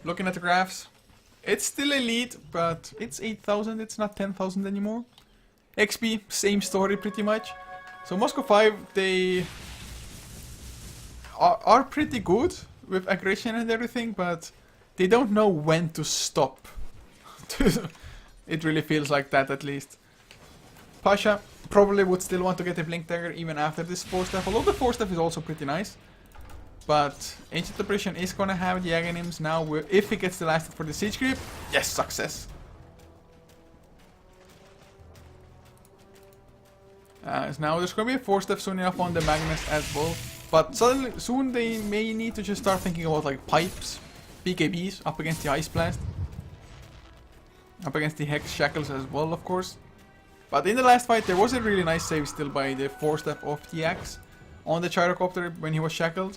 Looking at the graphs, it's still elite, but it's 8,000, it's not 10,000 anymore. XP, same story pretty much. So Moscow 5, they are pretty good with aggression and everything, but they don't know when to stop. It really feels like that, at least. Pasha probably would still want to get a Blink Dagger even after this 4-step, although the 4-step is also pretty nice. But Ancient Apparition is gonna have the Aghanims now, if he gets the last hit for the Siege Creep. Yes, success! Now there's gonna be a 4-step soon enough on the Magnus as well. But soon they may need to just start thinking about like pipes, BKBs up against the Ice Blast. Up against the Hex Shackles as well, of course. But in the last fight, there was a really nice save still by the 4-step of the Axe on the Gyrocopter when he was shackled.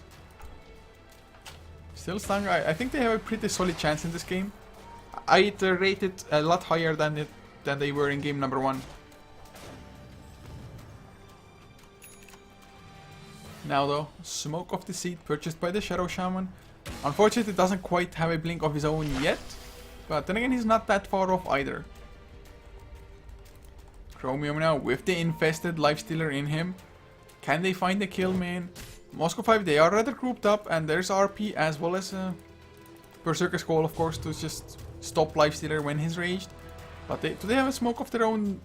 Still Stanga, I think they have a pretty solid chance in this game. I'd rate it a lot higher than they were in game number 1. Now though, Smoke of the Seed purchased by the Shadow Shaman. Unfortunately, it doesn't quite have a blink of his own yet. But then again, he's not that far off either. Chromium now with the infested Lifestealer in him. Can they find the kill, man? Moscow 5, they are rather grouped up, and there's RP as well as Berserker's Call, of course, to just stop Lifestealer when he's raged. But do they have a smoke of their own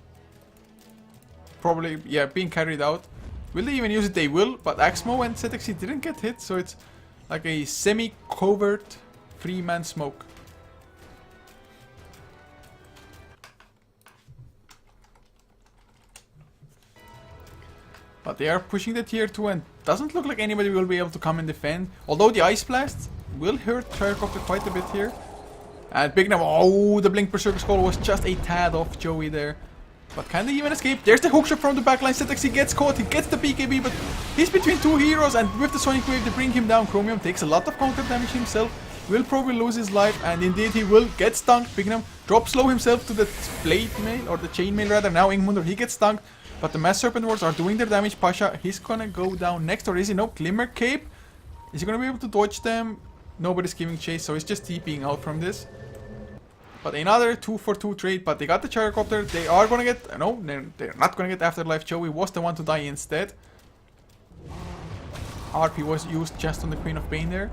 probably, yeah, being carried out. Will they even use it? They will, but Axmo and ZXC didn't get hit, so it's like a semi-covert 3-man smoke. But they are pushing the tier 2 and doesn't look like anybody will be able to come and defend. Although the Ice Blast will hurt Gyrocopter quite a bit here. And Big Nam, oh, the Blink Berserker Skull was just a tad off Joey there. But can they even escape? There's the hookshot from the backline. ZXC gets caught, he gets the BKB, but he's between two heroes, and with the Sonic Wave to bring him down, Chromium takes a lot of counter damage himself, will probably lose his life, and indeed he will get stunned. Big Nam drops low himself to the blade mail, or the chain mail rather, now Ingmunder, he gets stunned. But the Mass Serpent Wards are doing their damage. Pasha, he's gonna go down next, or is he? No, Glimmer Cape. Is he gonna be able to dodge them? Nobody's giving chase, so he's just TPing out from this. But another 2-for-2 trade, but they got the Gyrocopter. They are gonna get, no, they're not gonna get Afterlife. Joey was the one to die instead. RP was used just on the Queen of Pain there.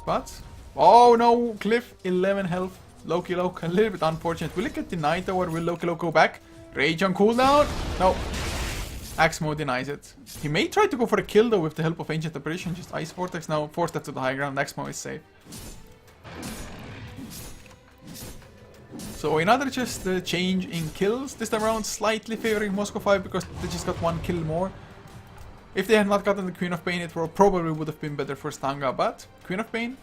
But, oh no, Cliff, 11 health. Loki Loke, a little bit unfortunate. Will it get denied though, or will Loki Loke go back? Rage on cooldown? No. Axmo denies it. He may try to go for a kill though with the help of Ancient Apparition. Just Ice Vortex now. Force that to the high ground. Axmo is safe. So another just change in kills. This time around slightly favoring Moscow 5 because they just got one kill more. If they had not gotten the Queen of Pain, it probably would have been better for Stanga. But Queen of Pain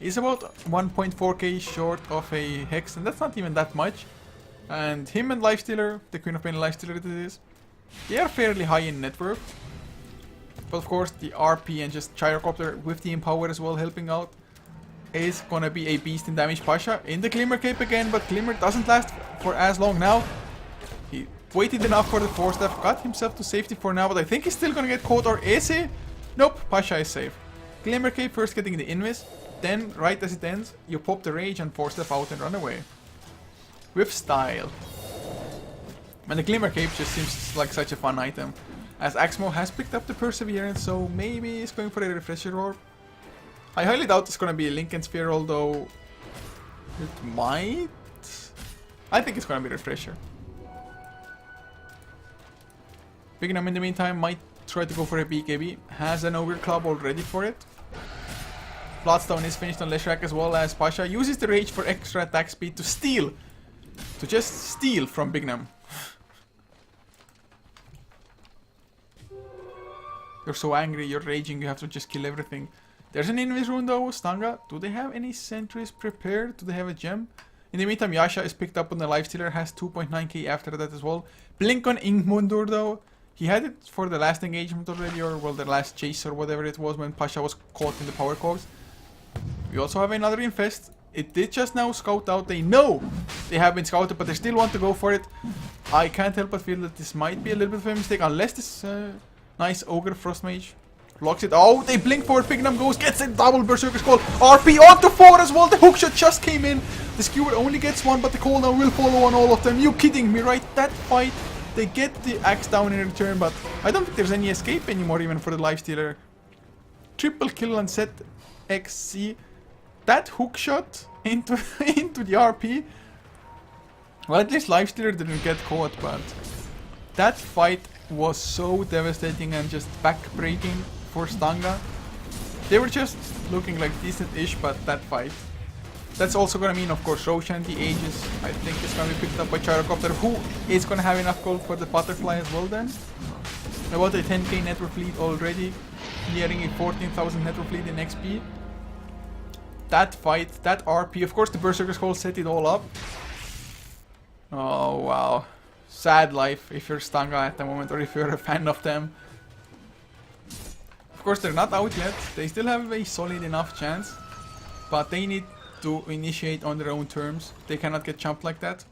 is about 1.4k short of a Hex, and that's not even that much. And him and Lifestealer, the Queen of Pain and Lifestealer it is, they are fairly high in net worth. But of course the RP and just Gyrocopter with the Empower as well helping out is gonna be a beast in damage. Pasha in the Glimmer Cape again, but Glimmer doesn't last for as long now. He waited enough for the Force Staff, got himself to safety for now, but I think he's still gonna get caught, or is he? Nope, Pasha is safe. Glimmer Cape first getting the Invis, then right as it ends, you pop the Rage and Force Staff out and run away. With style. And the Glimmer Cape just seems like such a fun item. As Axmo has picked up the Perseverance, so maybe he's going for a Refresher Orb. I highly doubt it's gonna be a Lincoln Sphere, although it might. I think it's gonna be Refresher. Big Nam in the meantime might try to go for a BKB. Has an Ogre Club already for it. Bloodstone is finished on Leshrac as well, as Pasha uses the Rage for extra attack speed to steal. To just steal from Big Nam. You're so angry, you're raging, you have to just kill everything. There's an Invis rune though, Stanga. Do they have any sentries prepared? Do they have a gem? In the meantime, Yasha is picked up on the Lifestealer, has 2.9k after that as well. Blink on Ingmundur though. He had it for the last engagement already, or well, the last chase or whatever it was when Pasha was caught in the power cogs. We also have another Infest. It did just now scout out. They know they have been scouted, but they still want to go for it. I can't help but feel that this might be a little bit of a mistake, unless this nice Ogre Frost Mage blocks it. Oh, they blink for it. Big Nam goes, gets a double Berserker Skull. RP onto 4 as well. The hookshot just came in. The Skewer only gets 1, but the cooldown will follow on all of them. You kidding me, right? That fight, they get the axe down in return, but I don't think there's any escape anymore even for the Lifestealer. Triple kill on ZXC. That hookshot into the RP. Well, at least Lifestealer didn't get caught, but that fight was so devastating and just back-breaking for Stanga. They were just looking like decent-ish, but that fight. That's also gonna mean, of course, Roshan, the Aegis, I think is gonna be picked up by Gyrocopter, who is gonna have enough gold for the Butterfly as well then. About a 10k network lead already, nearing a 14,000 network lead in XP. That fight, that RP, of course the Berserker Skull set it all up. Oh wow. Sad life if you're Stanga at the moment, or if you're a fan of them. Of course they're not out yet, they still have a solid enough chance. But they need to initiate on their own terms. They cannot get jumped like that.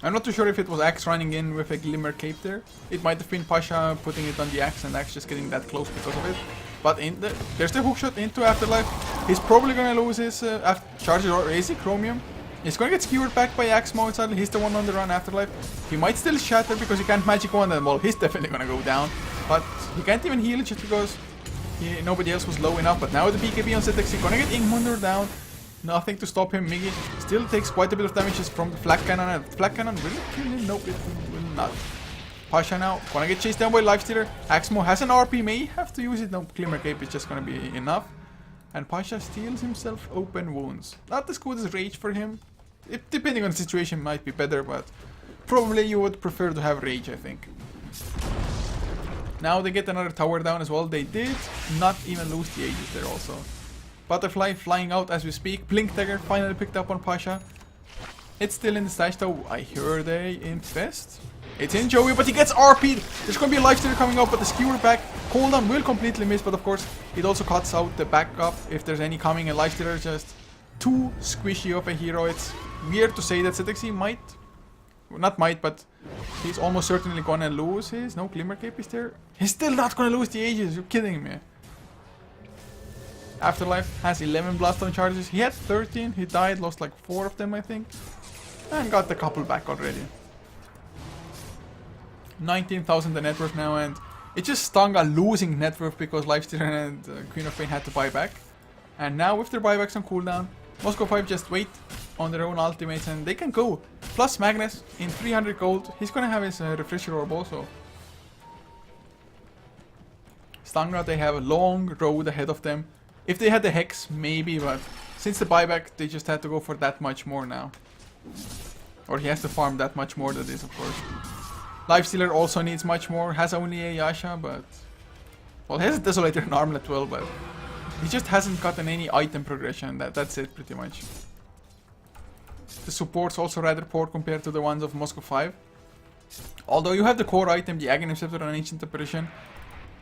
I'm not too sure if it was Axe running in with a Glimmer Cape there. It might have been Pasha putting it on the Axe and Axe just getting that close because of it. But there's the hookshot into Afterlife. He's probably gonna lose his charger, or is he Chromium? He's gonna get skewered back by Axmo inside. He's the one on the run Afterlife. He might still shatter because he can't magic wand them. Well, he's definitely gonna go down. But he can't even heal it just because nobody else was low enough. But now the BKB on ZXC gonna get Ingmunder down. Nothing to stop him. Miggy Still takes quite a bit of damages from the flak cannon. And flak cannon will it kill him? Nope, it will not. Pasha now gonna get chased down by Lifestealer. Axmo has an RP, may have to use it. No, Glimmer Cape is just gonna be enough. And Pasha steals himself open wounds. Not as good as Rage for him. Depending on the situation, might be better, but probably you would prefer to have Rage, I think. Now they get another tower down as well. They did not even lose the Aegis there also. Butterfly flying out as we speak. Blink Dagger finally picked up on Pasha. It's still in the stash though. I hear they infest. It's in Joey, but he gets RP'd. There's going to be a Lifestealer coming out, but the skewer back. Cooldown will completely miss, but of course it also cuts out the backup if there's any coming. And Lifestealer is just too squishy of a hero. It's weird to say that ZXC might, not might, but he's almost certainly gonna lose his. No, Glimmer Cape is there. He's still not gonna lose the Aegis. You're kidding me. Afterlife has 11 Blaststone charges. He had 13. He died, lost like 4 of them, I think. And got a couple back already. 19,000 the net worth now, and it's just Stanga losing net worth because Lifestealer and Queen of Pain had to buy back. And now with their buybacks on cooldown, Moscow 5 just wait on their own ultimates and they can go. Plus Magnus in 300 gold. He's gonna have his refresher orb also. Stanga, they have a long road ahead of them. If they had the Hex, maybe, but since the buyback, they just had to go for that much more now. Or he has to farm that much more, that is, of course. Lifestealer also needs much more, has only a Yasha, but... Well, he has a Desolator and Armlet 12, but... He just hasn't gotten any item progression, that's it, pretty much. The support's also rather poor compared to the ones of Moscow 5. Although you have the core item, the Aghanim Scepter and Ancient Apparition.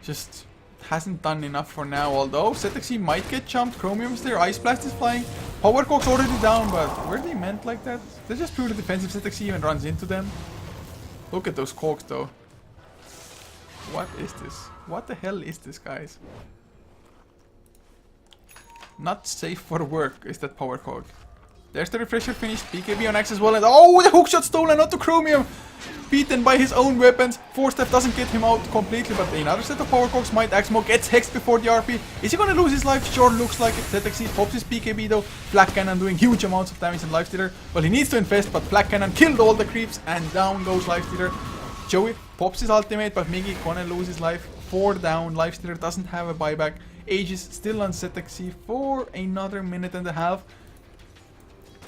Just... hasn't done enough for now, although ZXC might get jumped. Chromium's there, Ice Blast is flying. Power Cog's already down, but were they meant like that? They're just purely defensive. ZXC even runs into them. Look at those cogs though. What is this? What the hell is this, guys? Not safe for work is that Power Cog. There's the refresher finished, BKB on Axe as well, and oh, the hookshot stolen onto Chromium! Beaten by his own weapons. 4-step doesn't get him out completely, but another set of power cogs might. Axmo gets hexed before the RP. Is he gonna lose his life? Sure, looks like it. ZXC pops his BKB though. Flak Cannon doing huge amounts of damage in Lifestealer. Well, he needs to infest, but Flak Cannon killed all the creeps, and down goes Lifestealer. Joey pops his ultimate, but Miggy gonna lose his life. 4 down. Lifestealer doesn't have a buyback. Aegis still on ZXC for another minute and a half.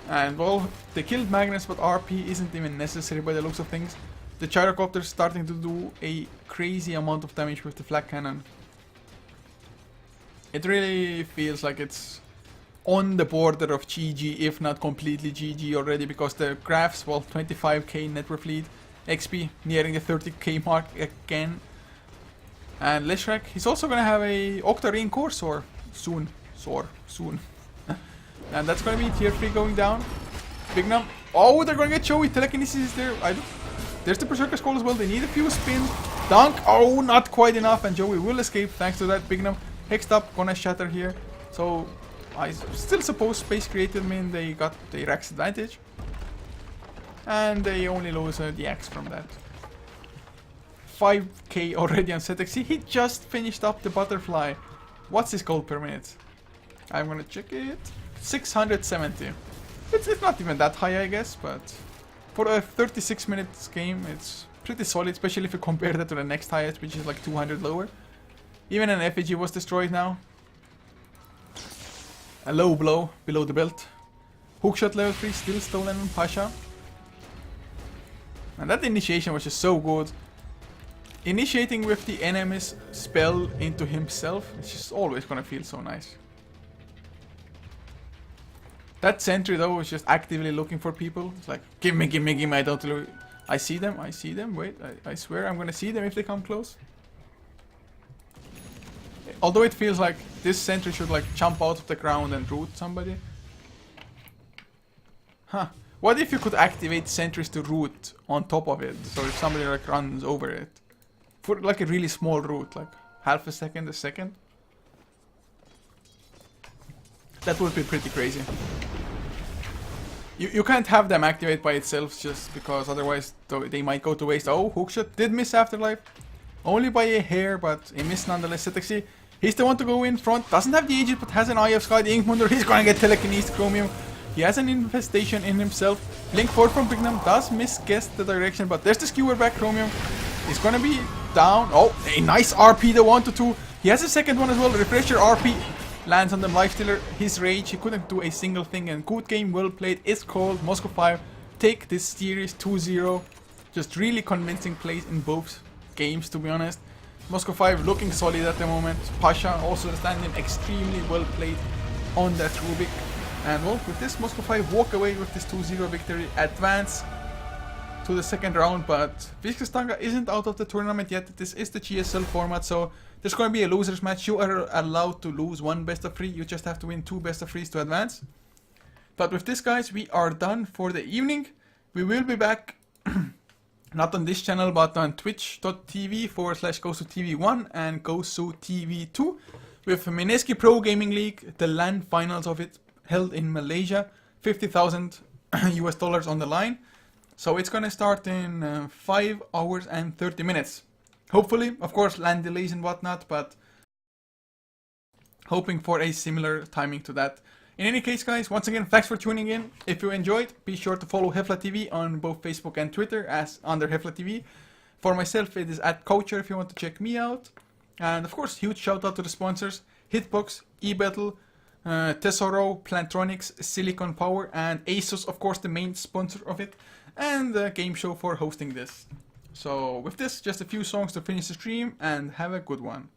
And well, they killed Magnus, but RP isn't even necessary by the looks of things. The Gyrocopter's starting to do a crazy amount of damage with the Flak Cannon. It really feels like it's on the border of GG, if not completely GG already, because the graphs, well, 25k net worth lead, XP nearing the 30k mark again. And Leshrak, he's also gonna have a Octarine Core Soar soon. Soon. And that's gonna be tier 3 going down. Big Num. Oh, they're gonna get Joey. Telekinesis is there. There's the Berserker's Call as well. They need a few spins. Dunk. Oh, not quite enough. And Joey will escape thanks to that. Big Num hexed up. Gonna shatter here. So, I still suppose Space Created mean they got the Rax advantage. And they only lose the Axe from that. 5k already on ZXC. He just finished up the Butterfly. What's his gold per minute? I'm gonna check it. 670. It's not even that high, I guess, but for a 36 minutes game, it's pretty solid, especially if you compare that to the next highest, which is like 200 lower. Even an effigy was destroyed now. A low blow below the belt. Hookshot level 3 still stolen on Pasha. And that initiation was just so good. Initiating with the enemy's spell into himself, it's just always gonna feel so nice. That sentry though was just actively looking for people. It's like, give me, I don't look. I see them, wait, I swear I'm gonna see them if they come close. Although it feels like this sentry should like jump out of the ground and root somebody. Huh. What if you could activate sentries to root on top of it? So if somebody like runs over it. For like a really small root, like half a second, a second. That would be pretty crazy. You can't have them activate by itself just because otherwise they might go to waste. Oh, Hookshot did miss Afterlife. Only by a hair, but a miss nonetheless. ZXC, he's the one to go in front. Doesn't have the Aegis, but has an Eye of Sky. The Inkmunder, he's gonna get Telekinesis. Chromium He has an infestation in himself. Blink 4 from Bignum does misguess the direction, but there's the skewer back. Chromium is gonna be down. Oh, a nice RP, the 1-2. He has a second one as well. Refresher RP lands on the Lifestealer. His rage, he couldn't do a single thing, and good game, well played. It's called. Moscow 5 take this series 2-0. Just really convincing plays in both games, to be honest. Moscow 5 looking solid at the moment. Pasha also standing extremely well played on that Rubik. And well, with this, Moscow 5 walk away with this 2-0 victory, advance to the second round. But Stanga isn't out of the tournament yet. This is the GSL format, so there's going to be a losers match. You are allowed to lose one best of 3. You just have to win 2 best of 3s to advance. But with this, guys, we are done for the evening. We will be back not on this channel, but on twitch.tv/GoSuTV1 and GoSuTV2 with Mineski Pro Gaming League, the LAN finals of it held in Malaysia, $50,000 US on the line. So it's gonna start in 5 hours and 30 minutes. Hopefully, of course, LAN delays and whatnot, but hoping for a similar timing to that. In any case, guys, once again, thanks for tuning in. If you enjoyed, be sure to follow HeflaTV on both Facebook and Twitter as under HeflaTV. For myself, it is at Couchor if you want to check me out. And of course, huge shout out to the sponsors: Hitbox, eBattle, Tesoro, Plantronics, Silicon Power, and Asus, of course, the main sponsor of it, and GameShow for hosting this. So with this, just a few songs to finish the stream, and have a good one.